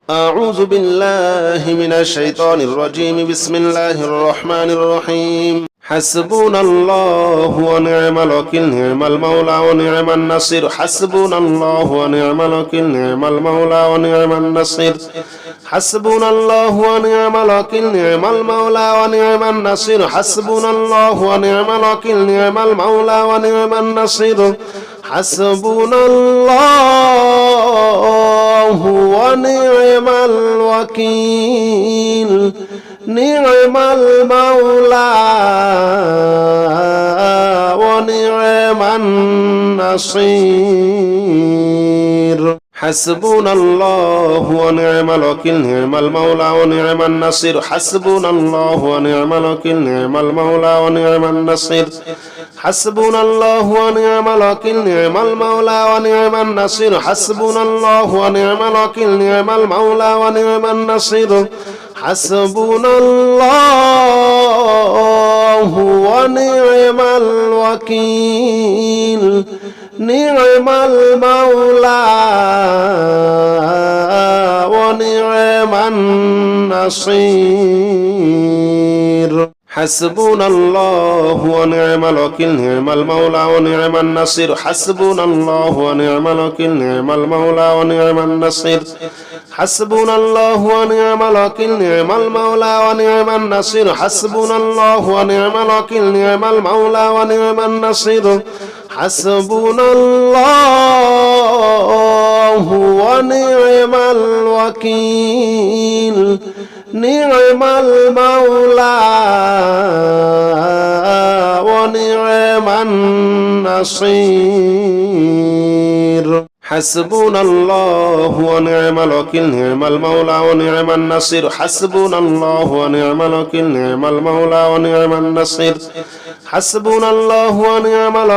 أعوذ بالله من الشيطان الرجيم بسم الله الرحمن الرحيم حسبنا الله ونعم الوكيل نعم المولى ونعم النصير حسبنا الله ونعم الوكيل نعم المولى ونعم النصير حسبنا الله ونعم الوكيل نعم المولى ونعم النصير حسبنا الله ونعم الوكيل نعم المولى ونعم النصير حسبنا الله ونعم الوكيل نعم المولى ونعم النصير حسبنا الله ونعم الوكيل نعم المولى ونعم النصير حسبنا الله ونعم الوكيل نعم المولى ونعم النصير حسبنا الله ونعم الوكيل نعم المولى ونعم النصير حسبنا الله ونعم الوكيل نعم المولى ونعم النصير حسبنا الله ونعم الوكيل نعم المولى ونعم النصير حسبنا الله ونعم الوكيل نعم المولى ونعم النصير حسبنا الله ونعم الوكيل نعم المولى ونعم النصير حسبنا الله ونعم الوكيل نعم المولى ونعم النصير حسبنا الله ونعم الوكيل نعم المولى ونعم النصير حسبنا الله ونعم الوكيل نعم المولى ونعم النصير حسبنا الله ونعم الوكيل نعم المولى ونعم النصير حسبنا الله ونعم الوكيل نعم المولى ونعم النصير حسبنا الله ونعم الوكيل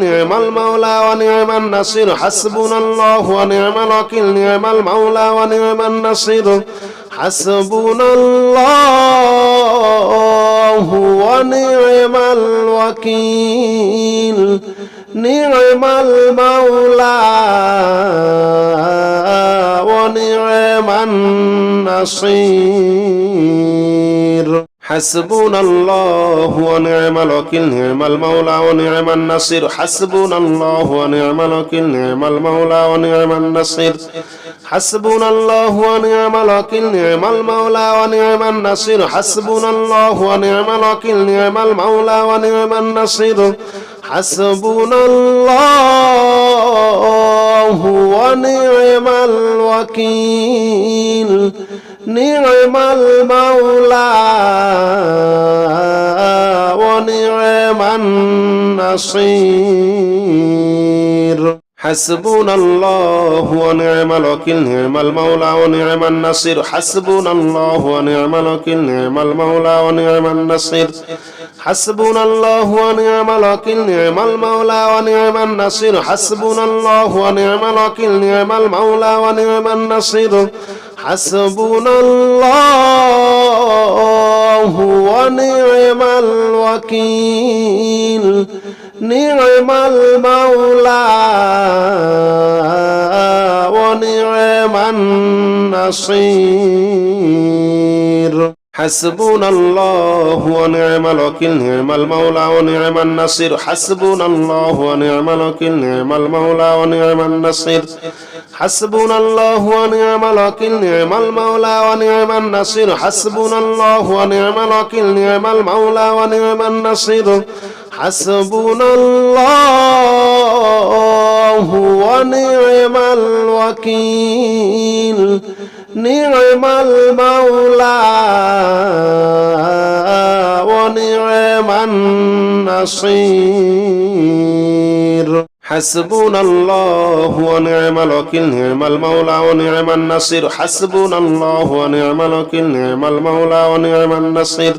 نعم المولى ونعم النصير حسبنا الله ونعم الوكيل نعم المولى ونعم النصير حسبنا الله ونعم الوكيل نعم المولى ونعم النصير حسبنا الله ونعم الوكيل نعم المولى ونعم النصير حسبنا الله ونعم الوكيل نعم المولى ونعم النصير حسبنا الله ونعم الوكيل نعم المولى ونعم النصير حسبنا الله ونعم الوكيل نعم المولى ونعم النصير حسبنا الله ونعم الوكيل نعم المولى ونعم النصير حسبنا الله ونعم الوكيل نعم المولى ونعم النصير حسبنا الله ونعم الوكيل نعم المولى ونعم النصير حسبنا الله ونعم الوكيل نعم المولى ونعم النصير حسبنا الله ونعم الوكيل نعم المولى ونعم النصير حسبنا الله ونعم الوكيل نعم المولى ونعم النصير حسبنا الله ونعم الوكيل نعم المولى ونعم النصير حسبنا الله ونعم الوكيل نعم المولى ونعم النصير حسبنا الله ونعم الوكيل نعم المولى ونعم النصير حسبنا الله ونعم الوكيل نعم المولى ونعم النصير حسبنا الله ونعم الوكيل نعم المولى ونعم النصير حسبنا الله ونعم الوكيل نعم المولى ونعم النصير حسبنا الله ونعم الوكيل نعم المولى ونعم النصير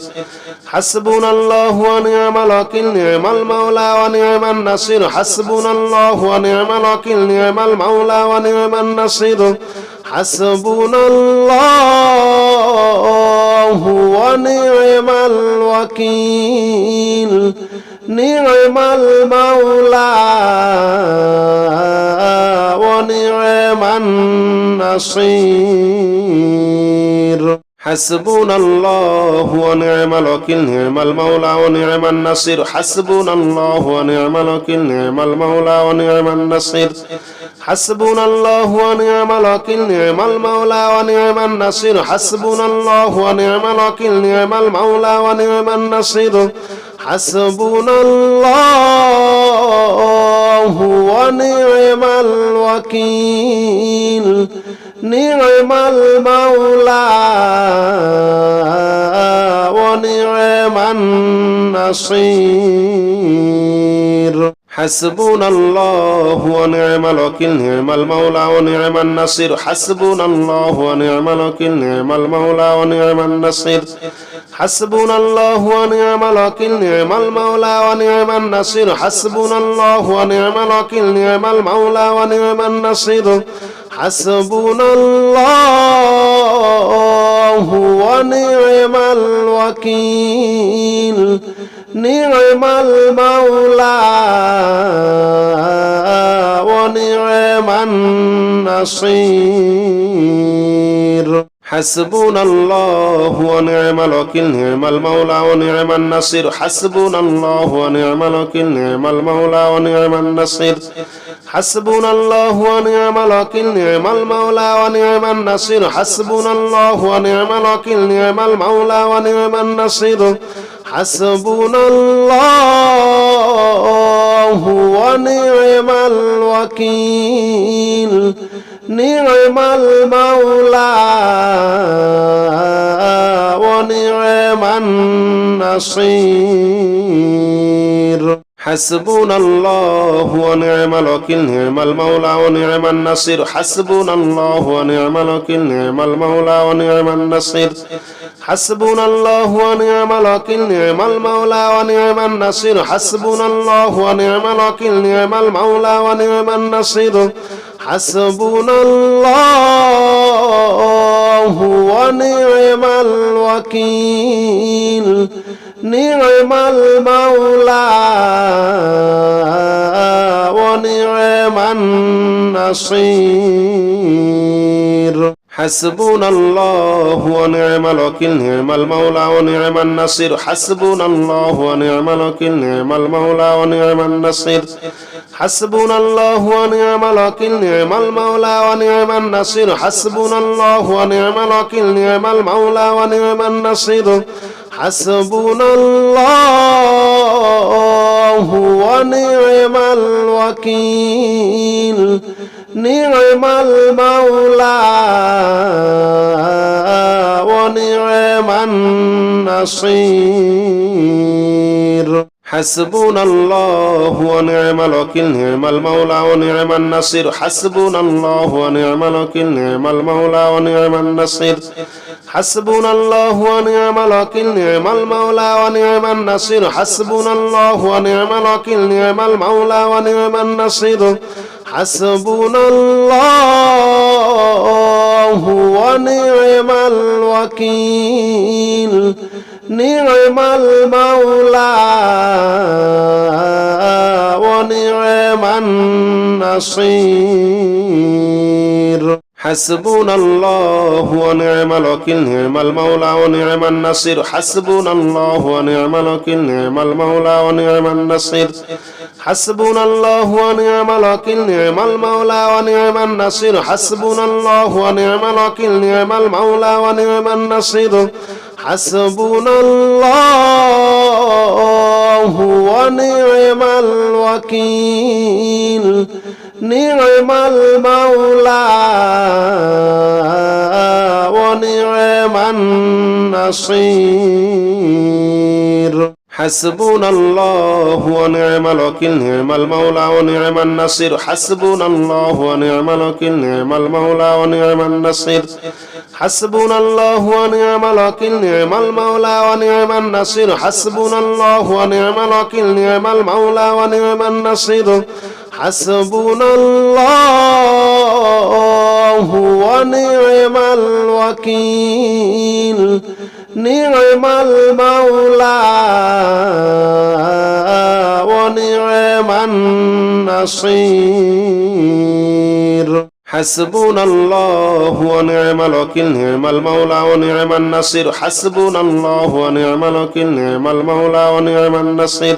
حسبنا الله ونعم الوكيل نعم المولى ونعم النصير حسبنا الله ونعم الوكيل نعم المولى ونعم النصير حسبنا الله ونعم الوكيل نعم المولى ونعم النصير حسبنا الله ونعم الوكيل نعم المولى ونعم النصير حسبنا الله ونعم الوكيل نعم المولى ونعم النصير حسبنا الله ونعم الوكيل نعم المولى ونعم النصير حسبنا الله ونعم الوكيل نعم المولى ونعم النصير حسبنا الله ونعم الوكيل نعم المولى ونعم النصير حسبنا الله ونعم الوكيل نعم المولى ونعم النصير حسبنا الله ونعم الوكيل نعم المولى ونعم النصير حسبنا الله ونعم الوكيل نعم المولى ونعم النصير حسبنا الله ونعم الوكيل نعم المولى ونعم النصير حسبنا الله ونعم الوكيل نعم المولى ونعم النصير حسبنا الله ونعم الوكيل نعم المولى ونعم النصير حسبنا الله ونعم الوكيل نعم المولى ونعم النصير حسبنا الله ونعم الوكيل نعم المولى ونعم النصير حسبنا الله ونعم الوكيل نعم المولى ونعم النصير حسبنا الله ونعم الوكيل نعم المولى ونعم النصير حسبنا الله ونعم الوكيل نعم المولى ونعم النصير حسبنا الله ونعم الوكيل نعم المولى ونعم النصير حسبنا الله ونعم الوكيل نعم المولى ونعم النصير حسبنا الله ونعم الوكيل نعم المولى ونعم النصير حسبنا الله ونعم الوكيل نعم المولى ونعم النصير حسبنا الله ونعم الوكيل نعم المولى ونعم النصير حسبنا الله ونعم الوكيل نعم المولى ونعم النصير حسبنا الله ونعم الوكيل نعم المولى ونعم النصير حسبنا الله ونعم الوكيل نعم المولى ونعم النصير حسبنا الله ونعم الوكيل نعم المولى ونعم النصير حسبنا الله ونعم الوكيل نعم المولى ونعم النصير حسبنا الله ونعم الوكيل نعم المولى ونعم النصير حسبنا الله ونعم الوكيل نعم المولى ونعم النصير حسبنا الله ونعم الوكيل نعم المولى ونعم النصير حسبنا الله ونعم الوكيل نعم المولى ونعم النصير حسبنا الله ونعم الوكيل نعم المولى ونعم النصير حسبنا الله ونعم الوكيل نعم المولى ونعم النصير حسبنا الله ونعم الوكيل نعم المولى ونعم النصير حسبنا الله ونعم الوكيل نعم المولى ونعم النصير حسبنا الله ونعم الوكيل نعم المولى ونعم النصير حسبنا الله ونعم الوكيل نعم المولى ونعم النصير حسبنا الله ونعم الوكيل نعم المولى ونعم النصير حسبنا الله ونعم الوكيل نعم المولى ونعم النصير حسبنا الله ونعم الوكيل نعم المولى ونعم النصير حسبنا الله ونعم الوكيل نعم المولى ونعم النصير حسبنا الله ونعم الوكيل نعم المولى ونعم النصير حسبنا الله ونعم الوكيل نعم المولى ونعم النصير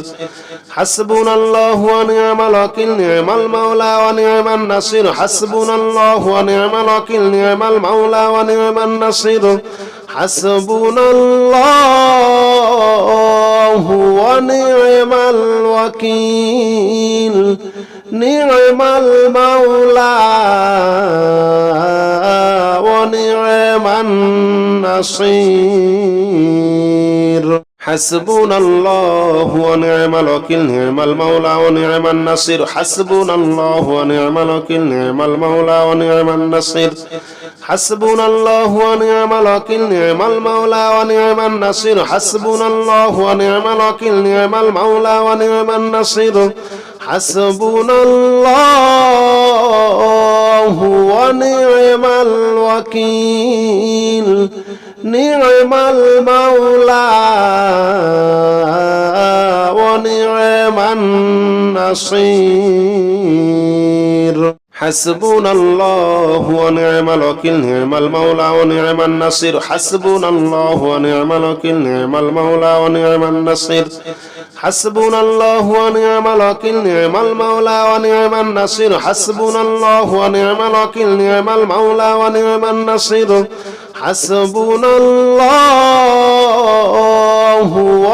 حسبنا الله ونعم الوكيل نعم المولى ونعم النصير حسبنا الله ونعم الوكيل نعم المولى ونعم النصير حسبنا الله ونعم الوكيل نعم المولى ونعم النصير حسبنا الله ونعم الوكيل نعم المولى ونعم النصير حسبنا الله ونعم الوكيل نعم المولى ونعم النصير حسبنا الله ونعم الوكيل نعم المولى ونعم النصير حسبنا الله ونعم الوكيل نعم المولى ونعم النصير حسبنا الله ونعم الوكيل نعم المولى ونعم النصير حسبنا الله ونعم الوكيل نعم المولى ونعم النصير حسبنا الله ونعم الوكيل نعم المولى ونعم النصير حسبنا الله ونعم الوكيل نعم المولى ونعم النصير حسبنا الله ونعم الوكيل نعم المولى ونعم النصير حسبنا الله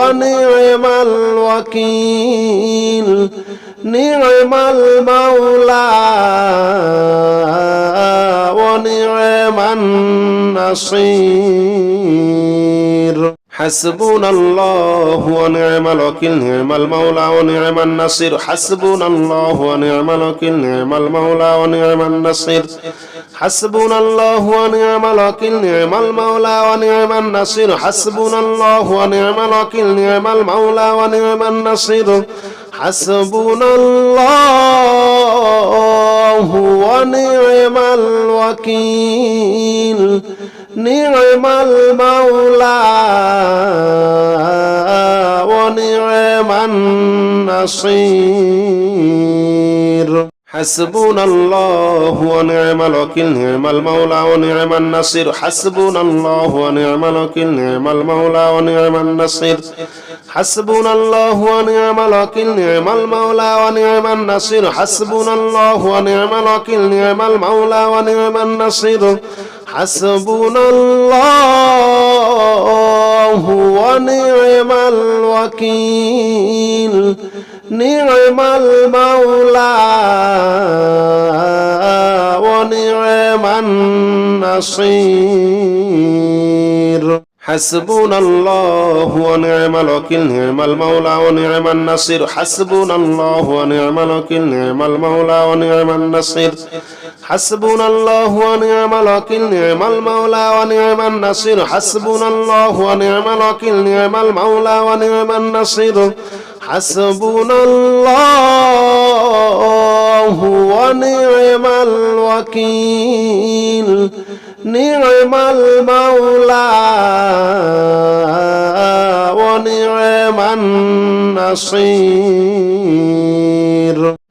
ونعم الوكيل نعم المولى ونعم النصير حسبنا الله ونعم الوكيل نعم المولى ونعم النصير حسبنا الله ونعم الوكيل نعم المولى ونعم النصير حسبنا الله ونعم الوكيل نعم المولى ونعم النصير حسبنا الله ونعم الوكيل نعم المولى ونعم النصير حسبنا الله ونعم الوكيل نعم المولى ونعم النصير حسبنا الله ونعم الوكيل نعم المولى ونعم النصير حسبنا الله ونعم الوكيل نعم المولى ونعم النصير حسبنا الله ونعم الوكيل نعم المولى ونعم النصير حسبنا الله ونعم الوكيل نعم المولى ونعم النصير حسبنا الله ونعم الوكيل نعم المولى ونعم النصير حسبنا الله ونعم الوكيل نعم المولى ونعم النصير حسبنا الله ونعم الوكيل نعم المولى ونعم النصير حسبنا الله ونعم الوكيل نعم المولى ونعم النصير حسبنا الله ونعم الوكيل نعم المولى ونعم النصير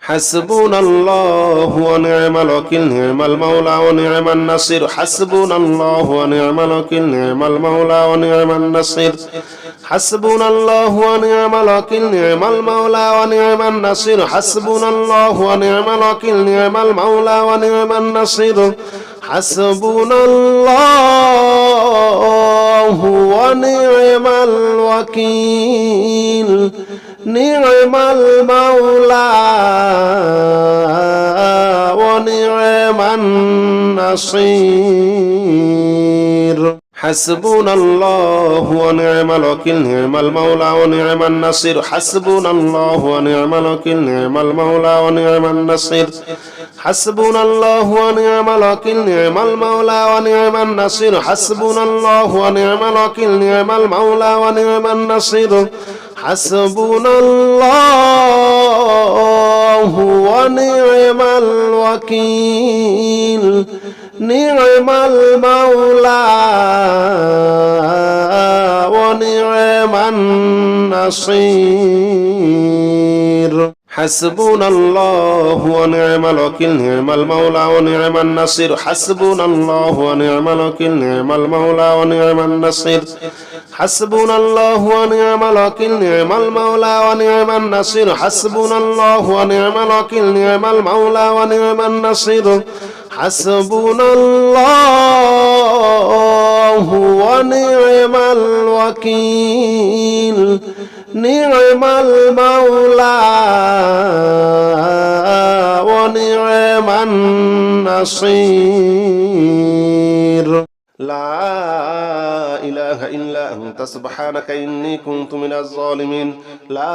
حسبنا الله ونعم الوكيل نعم المولى ونعم النصير حسبنا الله ونعم الوكيل نعم المولى ونعم النصير حسبنا الله ونعم الوكيل نعم المولى ونعم النصير حسبنا الله ونعم الوكيل نعم المولى ونعم النصير حسبنا الله ونعم الوكيل نعم المولى ونعم النصير حسبنا الله ونعم الوكيل نعم المولى ونعم النصير حسبنا الله ونعم الوكيل نعم المولى ونعم النصير حسبنا الله ونعم الوكيل نعم المولى ونعم النصير حسبنا الله ونعم الوكيل نعم المولى ونعم النصير حسبنا الله ونعم الوكيل نعم المولى ونعم النصير حسبنا الله ونعم الوكيل نعم المولى ونعم النصير حسبنا الله ونعم الوكيل نعم المولى ونعم النصير حسبنا الله ونعم الوكيل نعم المولى ونعم النصير حسبنا الله ونعم الوكيل نعم المولى ونعم النصير حسبنا الله ونعم الوكيل نعم المولى ونعم النصير حسبنا الله ونعم الوكيل نعم المولى ونعم النصير لا إله إلا أنت سبحانك إني كنت من الظالمين لا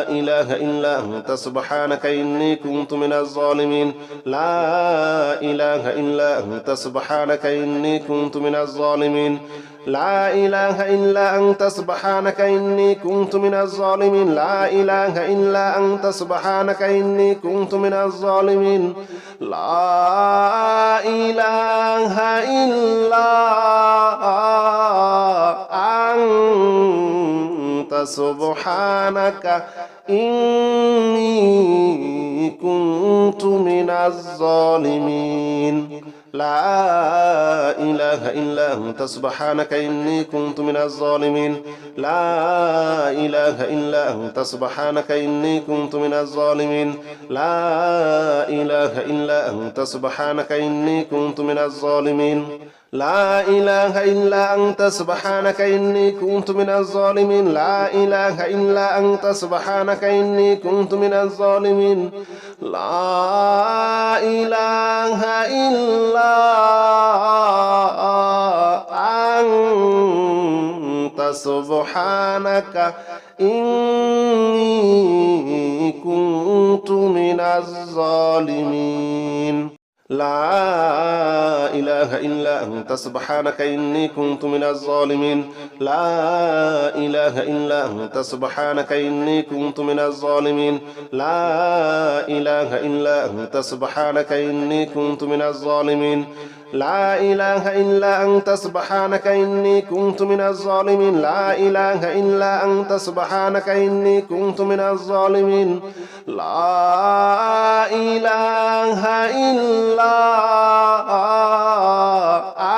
إله إلا أنت سبحانك إني كنت من الظالمين لا إله إلا أنت سبحانك إني كنت من الظالمين لا إله إلا أنت سبحانك إني كنت من الظالمين لا إله إلا أنت سبحانك إني كنت من الظالمين لا إله إلا أنت سبحانك إني كنت من الظالمين لا إله إلا أنت سبحانك إني كنت من الظالمين لا إله إلا أنت سبحانك إني كنت من الظالمين لا إله إلا أنت سبحانك إني كنت من الظالمين لا إله إلا أنت سبحانك إني كنت من الظالمين لا إله إلا أنت سبحانك إني كنت من الظالمين لا إله إلا أنت سبحانك إني كنت من الظالمين لا إله إلا أنت سبحانك إني كنت من الظالمين لا إله إلا أنت سبحانك إني كنت من الظالمين لا إله إلا أنت سبحانك إني كنت من الظالمين لا إله إلا أنت سبحانك إني كنت من الظالمين لا إله إلا أنت سبحانك إني كنت من الظالمين لا إله إلا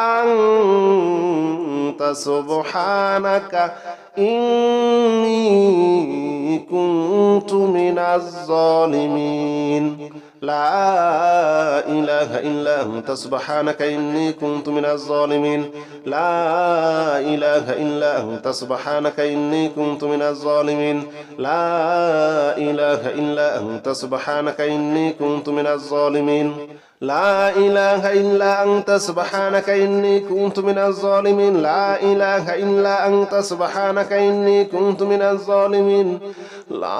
أنت سبحانك إني كنت من الظالمين لا إله إلا أنت سبحانك إني كنت من الظالمين لا إله إلا أنت سبحانك إني كنت من الظالمين لا إله إلا أنت سبحانك إني كنت من الظالمين لا إله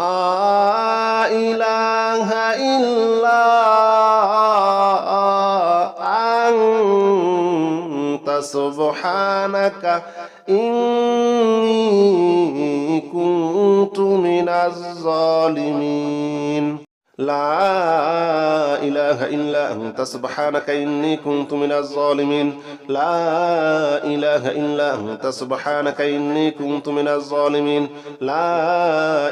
إلا أنت سبحانك إني كنت من الظالمين لا إله إلا أنت سبحانك إني كنت من الظالمين لا إله إلا أنت سبحانك إني كنت من الظالمين لا إله إلا أنت سبحانك إني كنت من الظالمين لا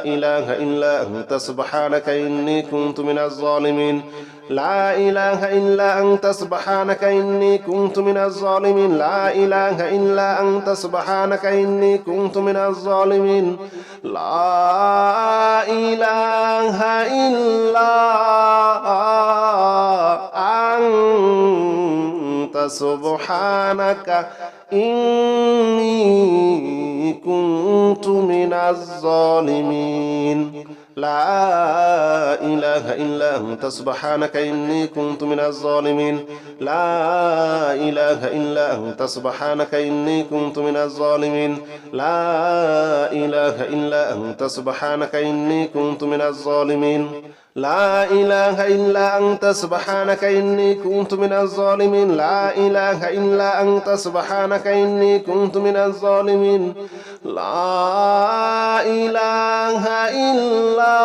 إله إلا أنت سبحانك إني كنت من الظالمين لا إله إلا أنت سبحانك إني كنت من الظالمين لا إله إلا أنت سبحانك إني كنت من الظالمين لا إله إلا أنت سبحانك إني كنت من الظالمين لا إله إلا أنت سبحانك إني كنت من الظالمين لا إله إلا أنت سبحانك إني كنت من الظالمين لا إله إلا أنت سبحانك إني كنت من الظالمين لا إله إلا أنت سبحانك إني كنت من الظالمين لا إله إلا أنت سبحانك إني كنت من الظالمين لا إله إلا أنت سبحانك إني كنت من الظالمين لا إله إلا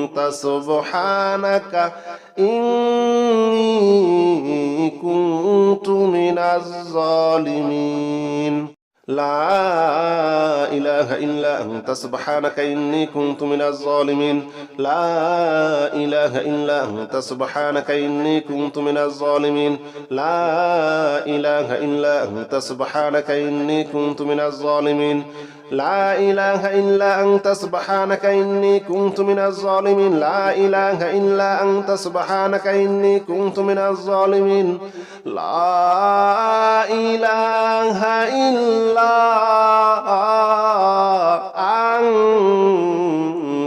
أنت سبحانك إني كنت من الظالمين لا إله إلا أنت سبحانك إني كنت من الظالمين لا إله إلا أنت سبحانك إني كنت من الظالمين لا إله إلا أنت سبحانك إني كنت من الظالمين لا إله إلا أنت سبحانك إني كنت من الظالمين لا إله إلا أنت سبحانك إني كنت من الظالمين لا إله إلا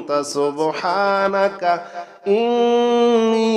أنت سبحانك إني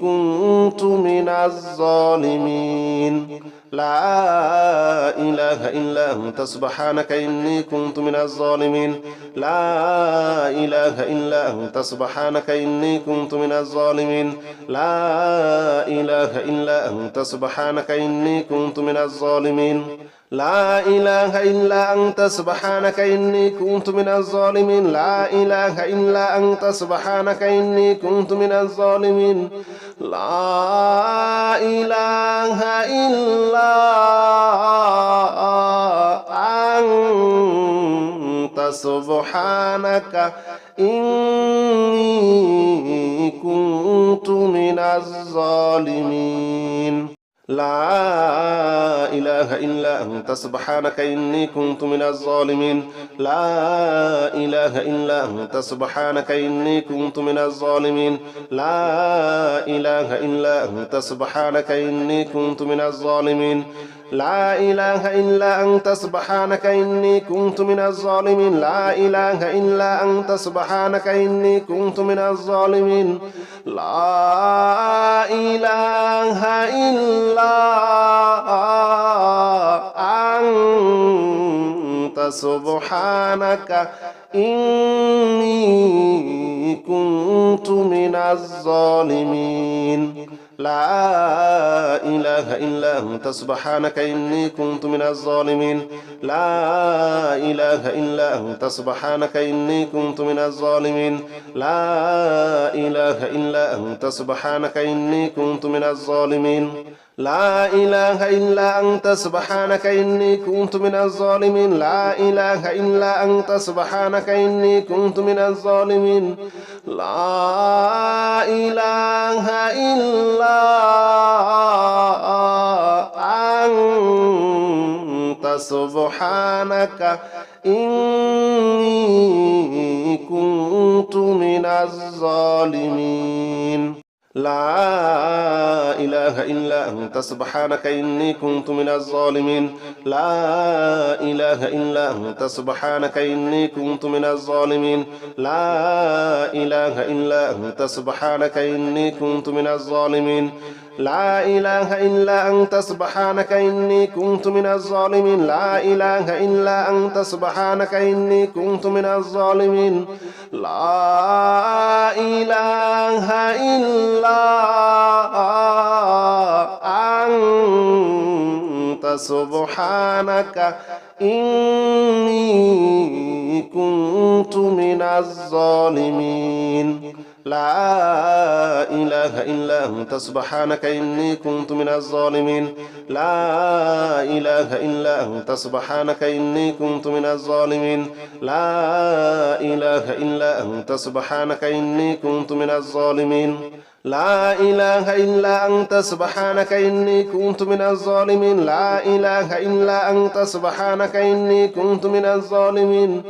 كنت من الظالمين لا إله إلا أنت سبحانك إني كنت من الظالمين لا إله إلا أنت سبحانك إني كنت من الظالمين لا إله إلا أنت سبحانك إني كنت من الظالمين لا إله إلا أنت سبحانك إني كنت من الظالمين لا إله إلا أنت سبحانك إني كنت من الظالمين لا إله إلا أنت سبحانك إني كنت من الظالمين لا إله إلا أنت سبحانك إني كنت من الظالمين لا إله إلا أنت سبحانك إني كنت من الظالمين لا إله إلا أنت سبحانك إني كنت من الظالمين لا إله إلا أنت سبحانك إني كنت من الظالمين لا إله إلا أنت سبحانك إني كنت من الظالمين لا إله إلا أنت سبحانك إني كنت من الظالمين لا إله إلا أنت سبحانك إني كنت من الظالمين لا إله إلا أنت سبحانك إني كنت من الظالمين لا إله إلا أنت سبحانك إني كنت من الظالمين لا إله إلا أنت سبحانك إني كنت من الظالمين لا إله إلا أنت سبحانك إني كنت من الظالمين لا إله إلا أنت سبحانك إني كنت من الظالمين لا إله إلا أنت سبحانك إني كنت من الظالمين لا إله إلا أنت سبحانك إني كنت من الظالمين لا إله إلا أنت سبحانك إني كنت من الظالمين لا إله إلا أنت سبحانك إني كنت من الظالمين لا إله إلا أنت سبحانك إني كنت من الظالمين لا إله إلا أنت سبحانك إني كنت من الظالمين لا إله إلا أنت سبحانك إني كنت من الظالمين لا إله إلا أنت سبحانك إني كنت من الظالمين لا إله إلا أنت سبحانك إني كنت من الظالمين لا إله إلا أنت سبحانك إني كنت من الظالمين لا إله إلا أنت سبحانك إني كنت من الظالمين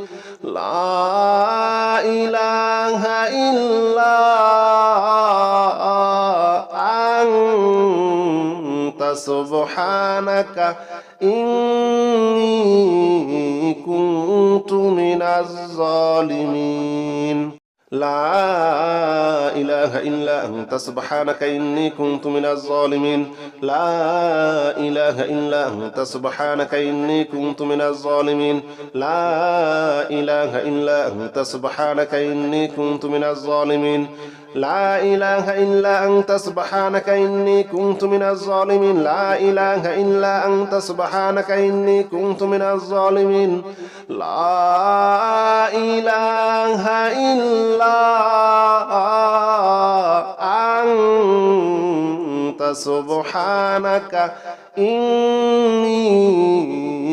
لا إله إلا أنت سبحانك إني كنت من الظالمين لا إله إلا أنت سبحانك إني كنت من الظالمين لا إله إلا أنت سبحانك إني كنت من الظالمين لا إله إلا أنت سبحانك إني كنت من الظالمين لا إله إلا أنت سبحانك إني كنت من الظالمين لا إله إلا أنت سبحانك إني كنت من الظالمين لا إله إلا أنت سبحانك إني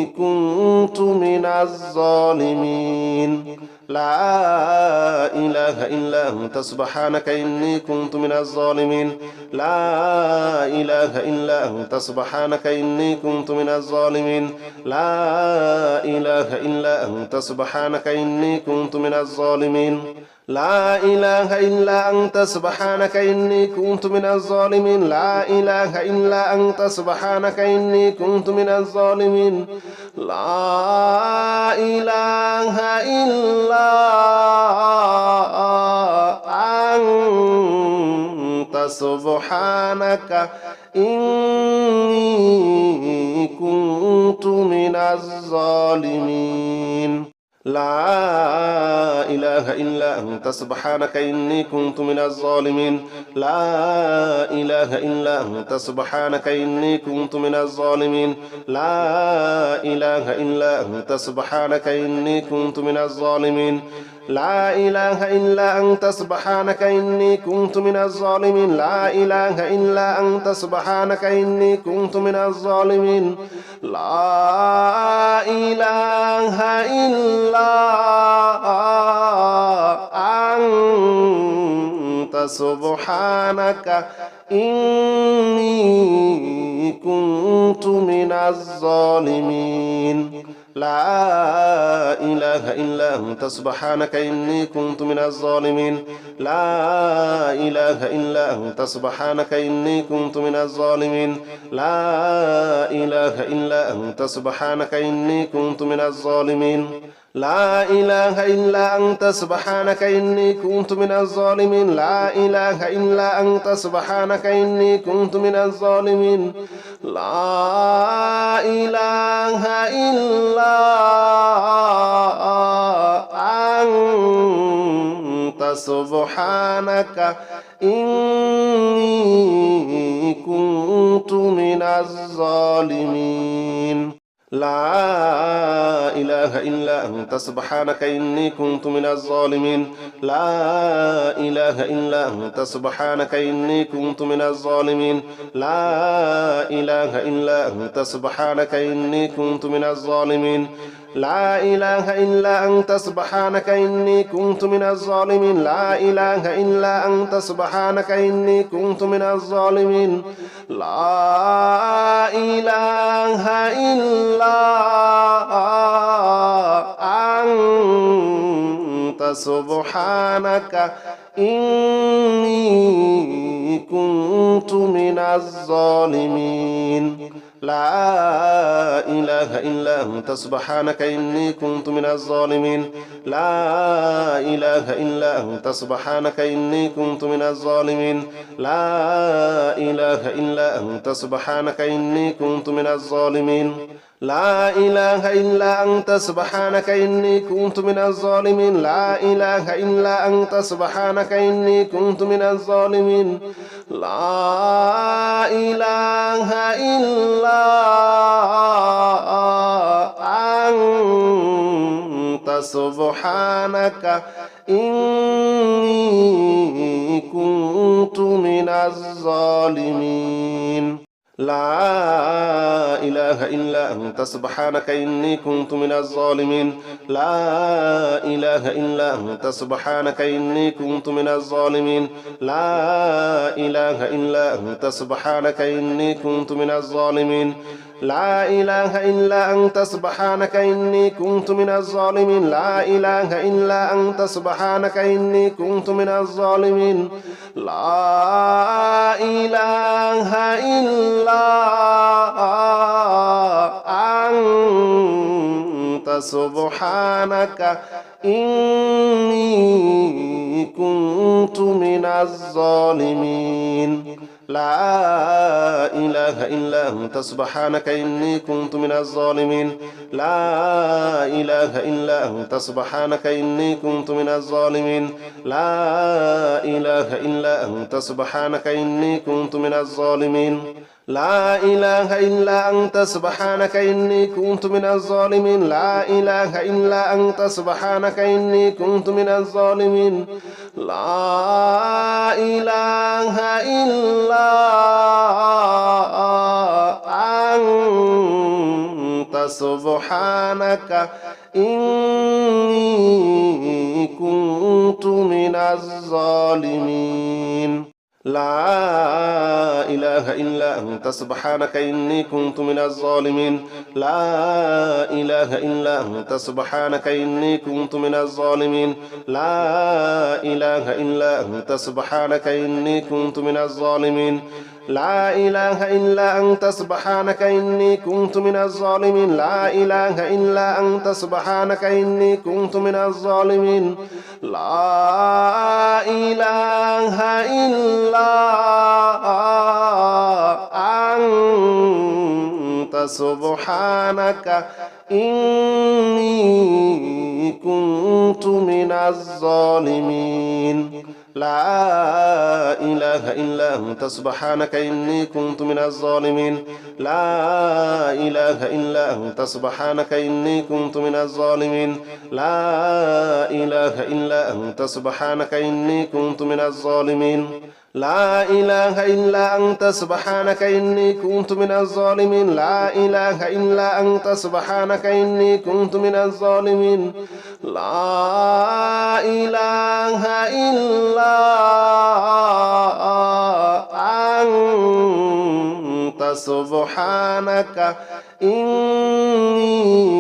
كنت من الظالمين لا إله إلا أنت سبحانك إني كنت من الظالمين لا إله إلا أنت سبحانك إني كنت من الظالمين لا إله إلا أنت سبحانك إني كنت من الظالمين لا إله إلا أنت سبحانك إني كنت من الظالمين لا إله إلا أنت سبحانك إني كنت من الظالمين لا إله إلا أنت سبحانك إني كنت من الظالمين لا إله إلا أنت سبحانك إني كنت من الظالمين لا إله إلا أنت سبحانك إني كنت من الظالمين لا إله إلا أنت سبحانك إني كنت من الظالمين لا إله إلا أنت سبحانك إني كنت من الظالمين لا إله إلا أنت سبحانك إني كنت من الظالمين لا إله إلا أنت سبحانك إني كنت من الظالمين لا إله إلا أنت سبحانك إني كنت من الظالمين لا إله إلا أنت سبحانك إني كنت من الظالمين لا إله إلا أنت سبحانك إني كنت من الظالمين لا إله إلا أنت سبحانك إني كنت من الظالمين لا إله إلا أنت سبحانك إني كنت من الظالمين لا إله إلا أنت سبحانك إني كنت من الظالمين لا إله إلا أنت سبحانك إني كنت من الظالمين لا إله إلا أنت سبحانك إني كنت من الظالمين لا إله إلا أنت سبحانك إني كنت من الظالمين لا إله إلا أنت سبحانك إني كنت من الظالمين لا إله إلا أنت سبحانك إني كنت من الظالمين لا إله إلا أنت سبحانك إني كنت من الظالمين لا إله إلا أنت سبحانك إني كنت من الظالمين لا إله إلا أنت سبحانك إني كنت من الظالمين لا إله إلا أنت سبحانك إني كنت من الظالمين لا إله إلا أنت سبحانك إني كنت من الظالمين لا إله إلا أنت سبحانك إني كنت من الظالمين لا إله إلا أنت سبحانك إني كنت من الظالمين لا إله إلا أنت سبحانك إني كنت من الظالمين لا إله إلا أنت سبحانك إني كنت من الظالمين لا إله إلا أنت سبحانك إني كنت من الظالمين لا إله إلا أنت سبحانك إني كنت من الظالمين لا إله إلا أنت سبحانك إني كنت من الظالمين لا إله إلا أنت سبحانك إني كنت من الظالمين لا إله إلا أنت سبحانك إني كنت من الظالمين لا إله إلا أنت سبحانك إني كنت من الظالمين لا إله إلا أنت سبحانك إني كنت من الظالمين لا إله إلا أنت سبحانك إني كنت من الظالمين لا إله إلا أنت سبحانك إني كنت من الظالمين لا إله إلا سبحانك إني كنت من الظالمين لا إله إلا أنت سبحانك إني كنت من الظالمين لا إله إلا أنت سبحانك إني كنت من الظالمين لا إله إلا أنت سبحانك إني كنت من الظالمين لا إله إلا أنت سبحانك إني كنت من الظالمين لا إله إلا أنت سبحانك إني كنت من الظالمين لا إله إلا أنت سبحانك إني كنت من الظالمين لا إله إلا أنت سبحانك إني كنت من الظالمين لا إله إلا أنت سبحانك إني كنت من الظالمين لا إله إلا أنت سبحانك إني كنت من الظالمين لا إله إلا أنت سبحانك إني كنت من الظالمين لا إله إلا أنت سبحانك إني كنت من الظالمين لا إله إلا أنت سبحانك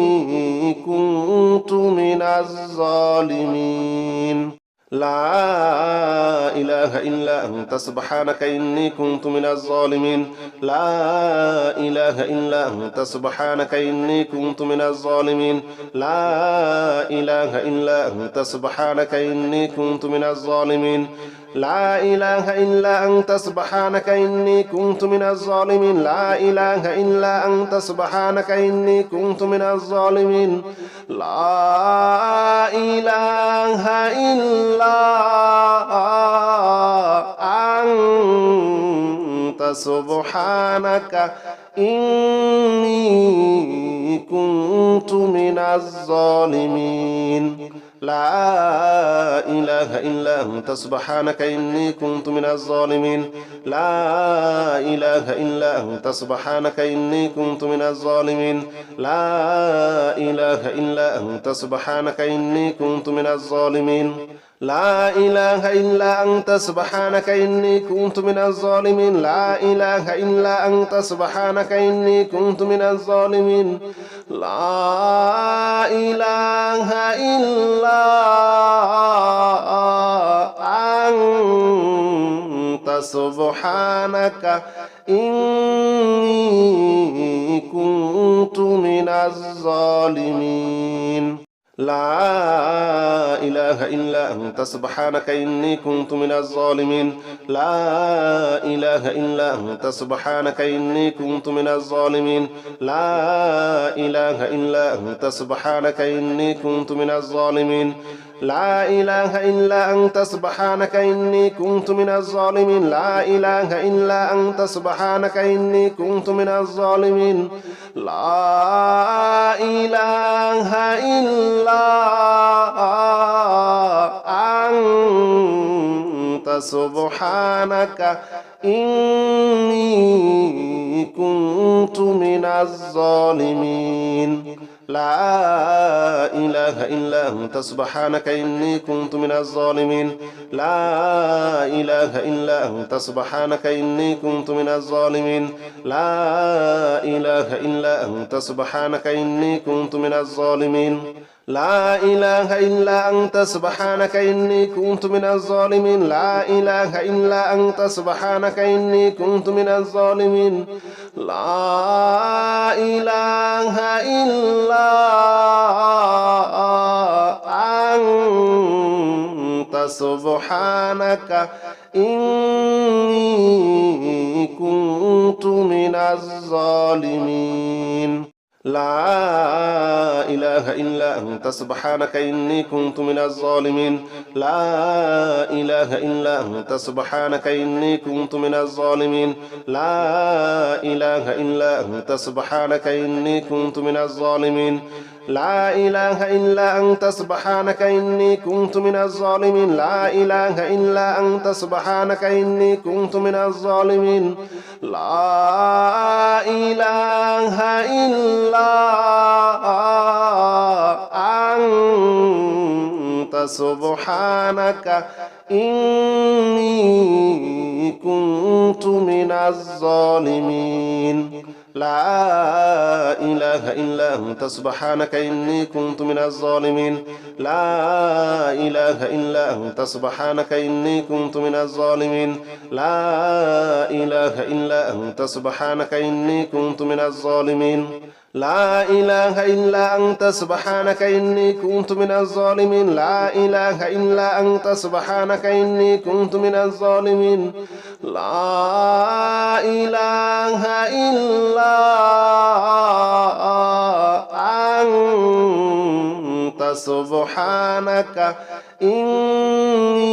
إني كنت من الظالمين لا إله إلا أنت سبحانك إني كنت من الظالمين لا إله إلا أنت سبحانك إني كنت من الظالمين لا إله إلا أنت سبحانك إني كنت من الظالمين لا إله إلا أنت سبحانك إني كنت من الظالمين لا إله إلا أنت سبحانك إني كنت من الظالمين لا إله إلا أنت سبحانك إني كنت من الظالمين لا إله إلا أنت سبحانك إني كنت من الظالمين لا إله إلا أنت سبحانك إني كنت من الظالمين لا إله إلا أنت سبحانك إني كنت من الظالمين لا إله إلا أنت سبحانك إني كنت من الظالمين لا إله إلا أنت سبحانك إني كنت من الظالمين لا إله إلا أنت سبحانك إني كنت من الظالمين لا إله إلا أنت سبحانك إني كنت من الظالمين لا إله إلا أنت سبحانك إني كنت من الظالمين لا إله إلا أنت سبحانك إني كنت من الظالمين لا إله إلا أنت سبحانك إني كنت من الظالمين لا إله إلا أنت سبحانك إني كنت من الظالمين لا إله إلا أنت سبحانك إني كنت من الظالمين لا إله إلا أنت سبحانك إني كنت من الظالمين لا إله إلا أنت سبحانك إني كنت من الظالمين لا إله إلا أنت سبحانك إني كنت من الظالمين لا إله إلا أنت سبحانك إني كنت من الظالمين لا إله إلا أنت سبحانك إني كنت من الظالمين لا إله إلا أنت سبحانك إني كنت من الظالمين لا إله إلا أنت سبحانك إني كنت من الظالمين لا إله إلا أنت سبحانك إني كنت من الظالمين لا إله إلا أنت سبحانك إني كنت من الظالمين لا إله إلا أنت سبحانك إني كنت من الظالمين لا إله إلا أنت سبحانك إني كنت من الظالمين لا إله إلا سبحانك إني كنت من الظالمين لا إله إلا أنت سبحانك إني كنت من الظالمين لا إله إلا أنت سبحانك إني كنت من الظالمين لا إله إلا أنت سبحانك إني كنت من الظالمين لا إله إلا أنت سبحانك إني كنت من الظالمين لا إله إلا أنت سبحانك إني كنت من الظالمين لا إله إلا أنت سبحانك إني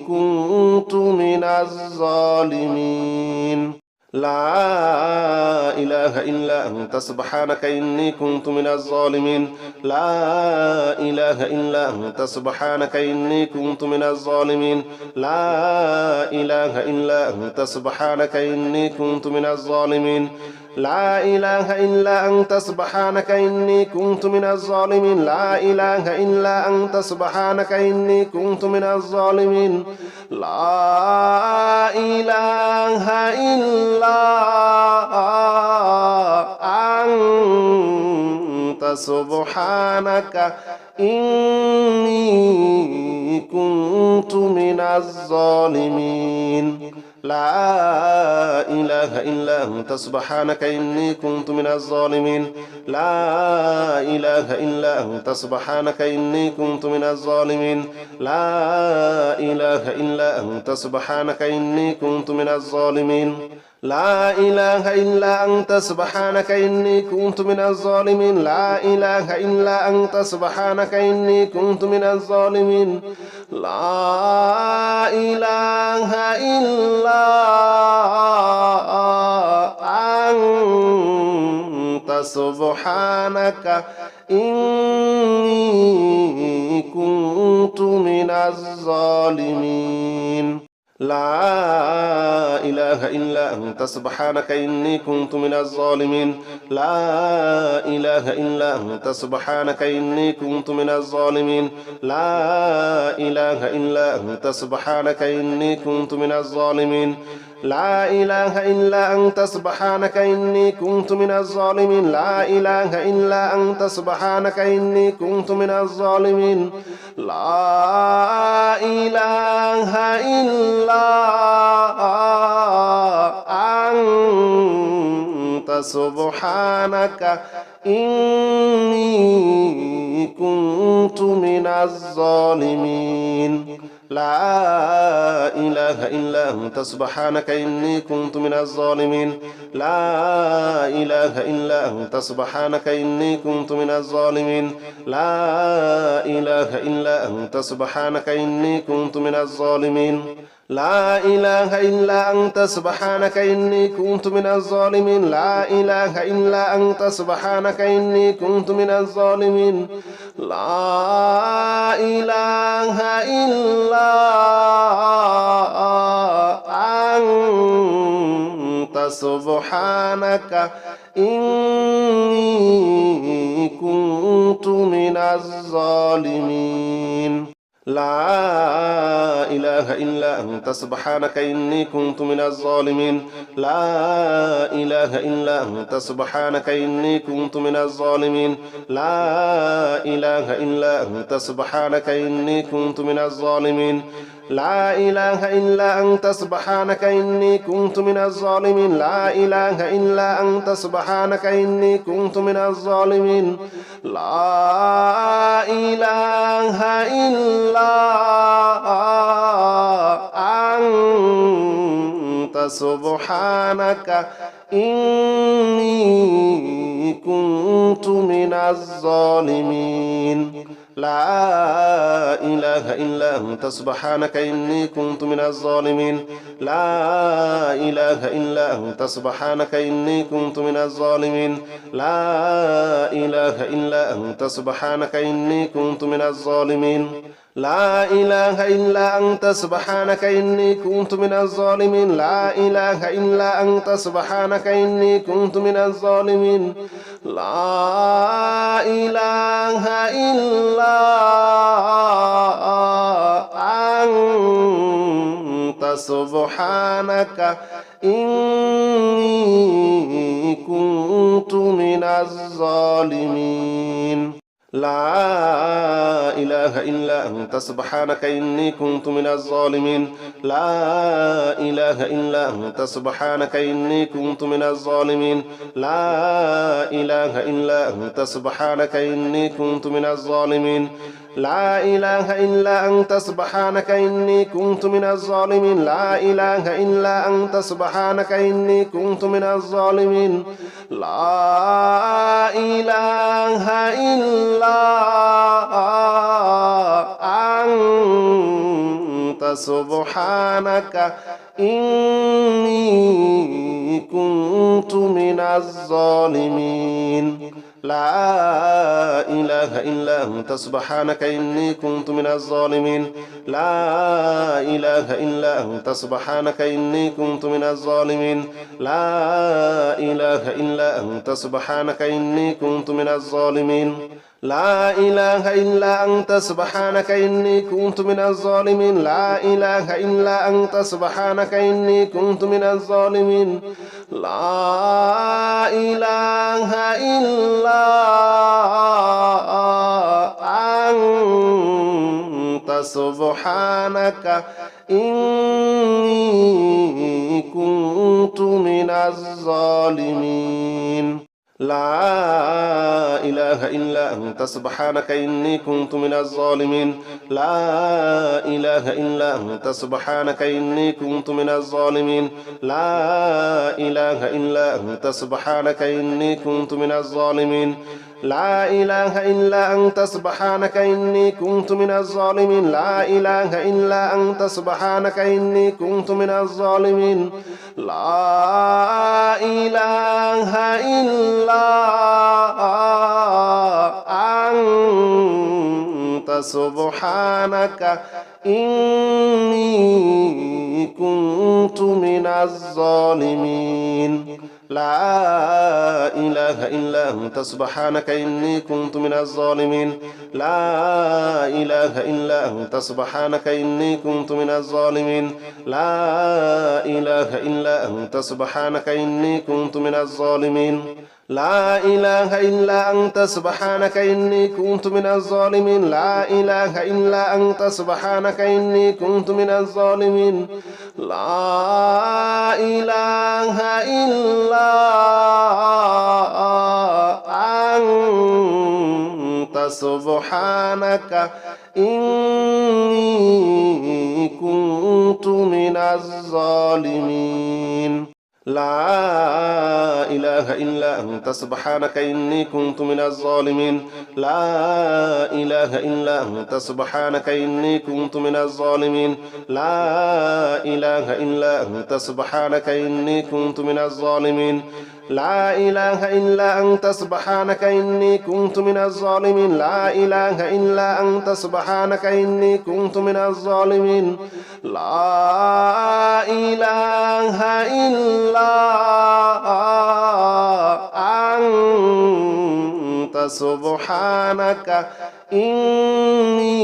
كنت من الظالمين لا إله إلا أنت سبحانك إني كنت من الظالمين لا إله إلا أنت سبحانك إني كنت من الظالمين لا إله إلا أنت سبحانك إني كنت من الظالمين لا إله إلا أنت سبحانك إني كنت من الظالمين لا إله إلا أنت سبحانك إني كنت من الظالمين لا إله إلا أنت سبحانك إني كنت من الظالمين لا إله إلا أنت سبحانك إني كنت من الظالمين لا إله إلا أنت سبحانك إني كنت من الظالمين لا إله إلا أنت سبحانك إني كنت من الظالمين لا إله إلا أنت سبحانك إني كنت من الظالمين لا إله إلا أنت سبحانك إني كنت من الظالمين لا إله إلا أنت سبحانك إني كنت من الظالمين لا إله إلا أنت سبحانك إني كنت من الظالمين لا إله إلا أنت سبحانك إني كنت من الظالمين لا إله إلا أنت سبحانك إني كنت من الظالمين لا إله إلا أنت سبحانك إني كنت من الظالمين لا إله إلا أنت سبحانك إني كنت من الظالمين لا إله إلا أنت سبحانك إني كنت من الظالمين لا إله إلا أنت سبحانك إني كنت من الظالمين لا إله إلا أنت سبحانك إني كنت من الظالمين لا إله إلا أنت سبحانك إني كنت من الظالمين لا إله إلا أنت سبحانك إني كنت من الظالمين لا إله إلا أنت سبحانك إني كنت من الظالمين لا إله إلا أنت سبحانك إني كنت من الظالمين لا إله إلا أنت سبحانك إني كنت من الظالمين لا إله إلا أنت سبحانك إني كنت من الظالمين لا إله إلا أنت سبحانك إني كنت من الظالمين لا إله إلا أنت سبحانك إني كنت من الظالمين لا إله إلا أنت سبحانك إني كنت من الظالمين لا إله إلا أنت سبحانك إني كنت من الظالمين لا إله إلا أنت سبحانك إني كنت من الظالمين لا إله إلا أنت سبحانك إني كنت من الظالمين لا إله إلا أنت سبحانك إني كنت من الظالمين لا إله إلا أنت سبحانك إني كنت من الظالمين لا إله إلا أنت سبحانك إني كنت من الظالمين لا إله إلا أنت سبحانك إني كنت من الظالمين لا إله إلا أنت سبحانك إني كنت من الظالمين لا إله إلا أنت سبحانك إني كنت من الظالمين لا إله إلا أنت سبحانك إني كنت من الظالمين لا إله إلا أنت سبحانك إني كنت من الظالمين لا إله إلا أنت سبحانك إني كنت من الظالمين لا إله إلا أنت سبحانك إني كنت من الظالمين لا إله إلا أنت سبحانك إني كنت من الظالمين لا إله إلا أنت سبحانك إني كنت من الظالمين لا إله إلا أنت سبحانك إني كنت من الظالمين لا إله إلا أنت سبحانك إني كنت من الظالمين لا إله إلا أنت سبحانك إني كنت من الظالمين لا إله إلا أنت سبحانك إني كنت من الظالمين لا إله إلا أنت سبحانك إني كنت من الظالمين لا إله إلا أنت سبحانك إني كنت من الظالمين لا إله إلا أنت سبحانك إني كنت من الظالمين لا إله إلا أنت سبحانك إني كنت من الظالمين لا إله إلا أنت سبحانك إني كنت من الظالمين لا إله إلا أنت سبحانك إني كنت من الظالمين لا إله إلا أنت سبحانك إني كنت من الظالمين لا إله إلا أنت سبحانك إني كنت من الظالمين لا إله إلا أنت سبحانك إني كنت من الظالمين لا إله إلا أنت سبحانك إني كنت من الظالمين لا إله إلا أنت سبحانك إني كنت من الظالمين لا إله إلا أنت سبحانك إني كنت من الظالمين لا إله إلا أنت سبحانك إني كنت من الظالمين لا إله إلا أنت سبحانك إني كنت من الظالمين لا إله إلا أنت سبحانك إني كنت من الظالمين لا إله إلا أنت سبحانك إني كنت من الظالمين لا إله إلا أنت سبحانك إني كنت من الظالمين لا إله إلا أنت سبحانك إني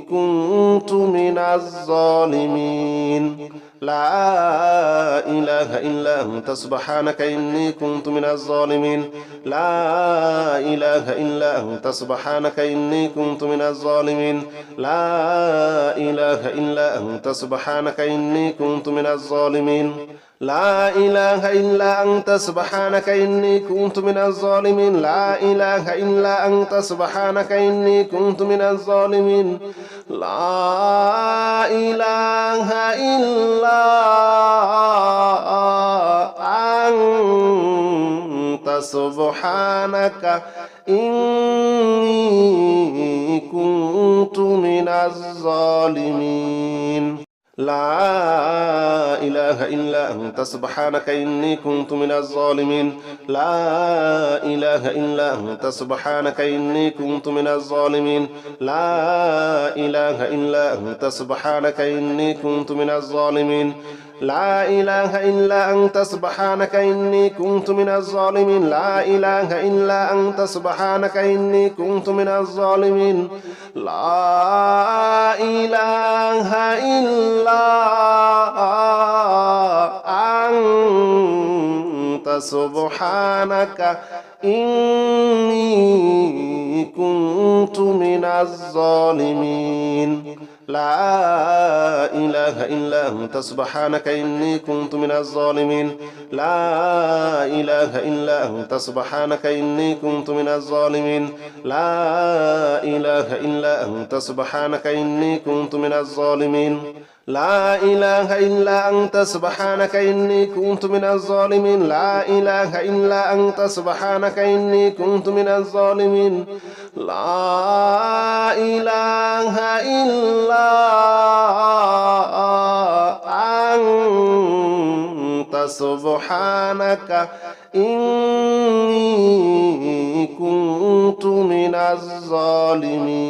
كنت من الظالمين لا إله إلا أنت سبحانك إني كنت من الظالمين لا إله إلا أنت سبحانك إني كنت من الظالمين لا إله إلا أنت سبحانك إني كنت من الظالمين لا إله إلا أنت سبحانك إني كنت من الظالمين لا إله إلا أنت سبحانك إني كنت من الظالمين لا إله إلا أنت سبحانك إني كنت من الظالمين لا إله إلا أنت سبحانك إني كنت من الظالمين لا إله إلا أنت سبحانك إني كنت من الظالمين لا إله إلا أنت سبحانك إني كنت من الظالمين لا إله إلا أنت سبحانك إني كنت من الظالمين لا إله إلا أنت سبحانك إني كنت من الظالمين لا إله إلا أنت سبحانك إني كنت من الظالمين لا إله إلا أنت سبحانك إني كنت من الظالمين لا إله إلا أنت سبحانك إني كنت من الظالمين لا إله إلا أنت سبحانك إني كنت من الظالمين لا إله إلا أنت سبحانك إني كنت من الظالمين لا إله إلا أنت سبحانك إني كنت من الظالمين لا إله إلا أنت سبحانك إني كنت من الظالمين.